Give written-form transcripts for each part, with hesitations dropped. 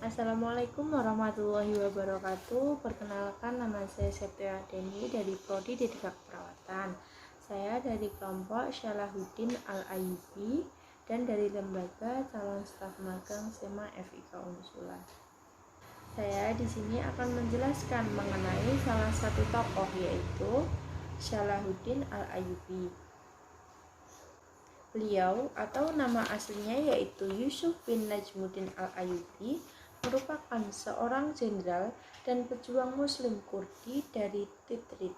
Assalamualaikum warahmatullahi wabarakatuh. Perkenalkan, nama saya Septia Deni dari Prodi Dedika Keperawatan. Saya dari kelompok Syalahuddin Al-Ayyubi dan dari lembaga calon staf magang SEMA FIK Unsula. Saya di sini akan menjelaskan mengenai salah satu tokoh, yaitu Syalahuddin Al-Ayyubi. Beliau atau nama aslinya yaitu Yusuf bin Najmuddin Al-Ayyubi merupakan seorang jenderal dan pejuang muslim Kurdi dari Tikrit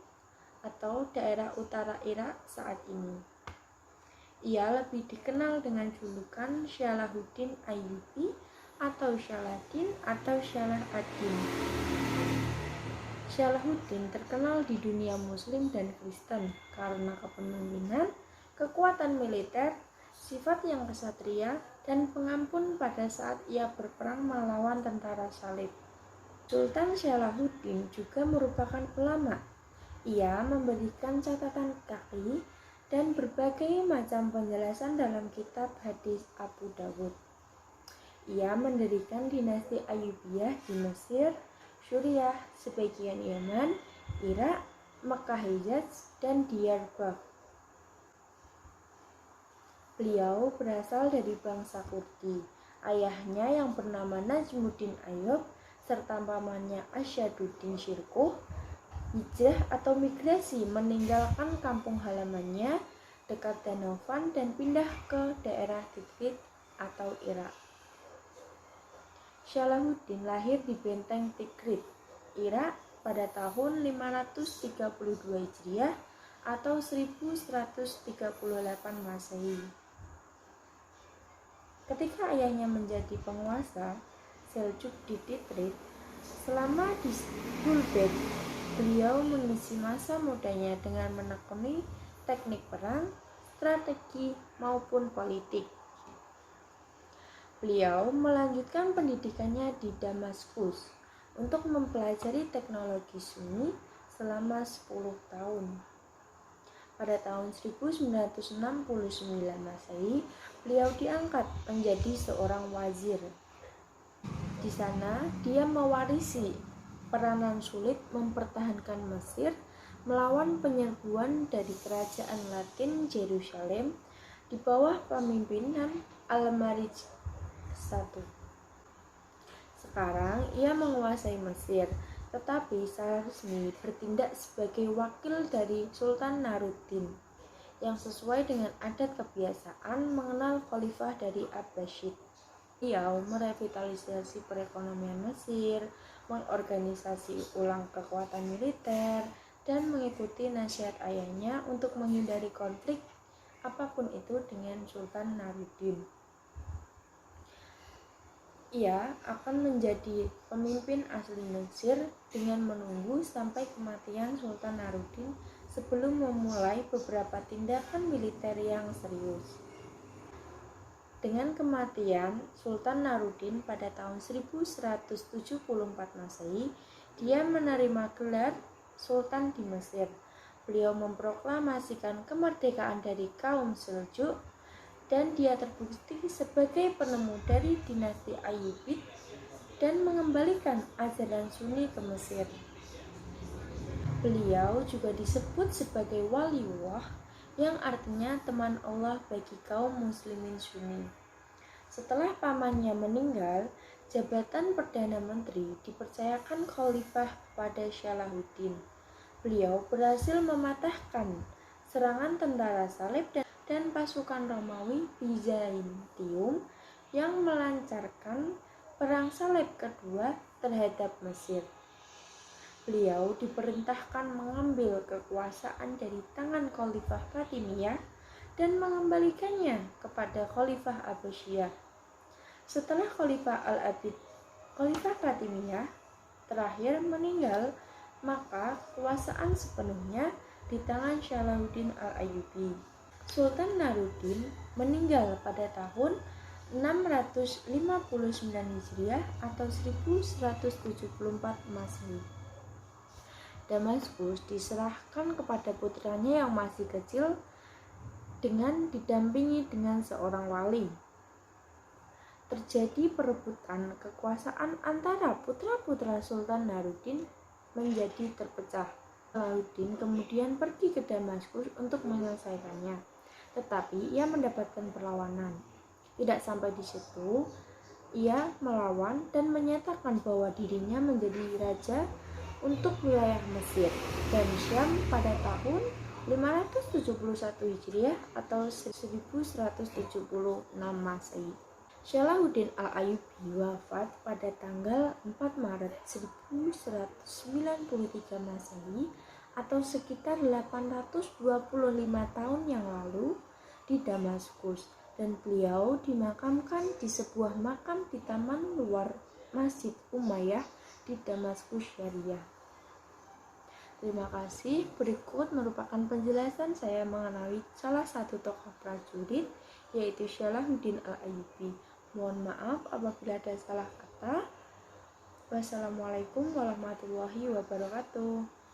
atau daerah utara Irak saat ini. Ia lebih dikenal dengan julukan Syalahuddin Ayyubi atau Syalahdin atau Syalah ad-Din. Syalahuddin terkenal di dunia muslim dan Kristen karena kepemimpinan, kekuatan militer, sifat yang kesatria, dan pengampun pada saat ia berperang melawan tentara salib. Sultan Syalahuddin juga merupakan ulama. Ia memberikan catatan kaki dan berbagai macam penjelasan dalam kitab hadis Abu Dawud. Ia mendirikan dinasti Ayyubiyah di Mesir, Suriah, sebagian Yaman, Irak, Mekah Hijaz, dan Diyarbakir. Beliau berasal dari bangsa Kurdi. Ayahnya yang bernama Najmuddin Ayyub serta pamannya Asyaduddin Syirkuh hijrah atau migrasi meninggalkan kampung halamannya dekat Danau Van dan pindah ke daerah Tikrit atau Irak. Syalahuddin lahir di benteng Tikrit, Irak pada tahun 532 Hijriah atau 1138 Masehi. Ketika ayahnya menjadi penguasa Seljuk di Tikrit, selama di Gulbek, beliau mengisi masa mudanya dengan menekuni teknik perang, strategi, maupun politik. Beliau melanjutkan pendidikannya di Damaskus untuk mempelajari teknologi Sunni selama 10 tahun. Pada tahun 1969 Masehi, beliau diangkat menjadi seorang wazir. Di sana, dia mewarisi peranan sulit mempertahankan Mesir melawan penyerbuan dari kerajaan Latin Yerusalem di bawah pemimpinan Al-Marij I. Sekarang ia menguasai Mesir, tetapi secara resmi bertindak sebagai wakil dari Sultan Nuruddin yang sesuai dengan adat kebiasaan mengenal khalifah dari Abbasid. Beliau merevitalisasi perekonomian Mesir, mengorganisasi ulang kekuatan militer, dan mengikuti nasihat ayahnya untuk menghindari konflik apapun itu dengan Sultan Nuruddin. Ia akan menjadi pemimpin asli Mesir dengan menunggu sampai kematian Sultan Nuruddin sebelum memulai beberapa tindakan militer yang serius. Dengan kematian Sultan Nuruddin pada tahun 1174 Masehi, dia menerima gelar Sultan di Mesir. Beliau memproklamasikan kemerdekaan dari kaum Seljuk dan dia terbukti sebagai penemu dari dinasti Ayyubid dan mengembalikan ajaran Sunni ke Mesir. Beliau juga disebut sebagai waliullah yang artinya teman Allah bagi kaum muslimin Sunni. Setelah pamannya meninggal, jabatan Perdana Menteri dipercayakan khalifah pada Syalahuddin. Beliau berhasil mematahkan serangan tentara salib dan pasukan Romawi Bizantium yang melancarkan perang salib kedua terhadap Mesir. Beliau diperintahkan mengambil kekuasaan dari tangan Khalifah Fatimiyah dan mengembalikannya kepada Khalifah Abbasiyah. Setelah Khalifah Al-Abid, Khalifah Fatimiyah terakhir meninggal, maka kekuasaan sepenuhnya di tangan Syalahuddin Al-Ayyubi. Sultan Nuruddin meninggal pada tahun 659 Hijriah atau 1174 Masehi. Damaskus diserahkan kepada putranya yang masih kecil dengan didampingi dengan seorang wali. terjadi perebutan kekuasaan antara putra-putra Sultan Harudin menjadi terpecah. Salahuddin kemudian pergi ke Damaskus untuk menyelesaikannya, tetapi ia mendapatkan perlawanan. Tidak sampai di situ, ia melawan dan menyatakan bahwa dirinya menjadi raja untuk wilayah Mesir dan Syam pada tahun 571 Hijriah atau 1176 Masehi. Salahuddin al-Ayyubi wafat pada tanggal 4 Maret 1193 Masehi atau sekitar 825 tahun yang lalu di Damaskus, dan beliau dimakamkan di sebuah makam di taman luar Masjid Umayyah di Damaskus Syariah. Terima kasih. Berikut merupakan penjelasan saya mengenai salah satu tokoh prajurit, yaitu Salahuddin al-Ayyubi. Mohon maaf apabila ada salah kata. Wassalamualaikum warahmatullahi wabarakatuh.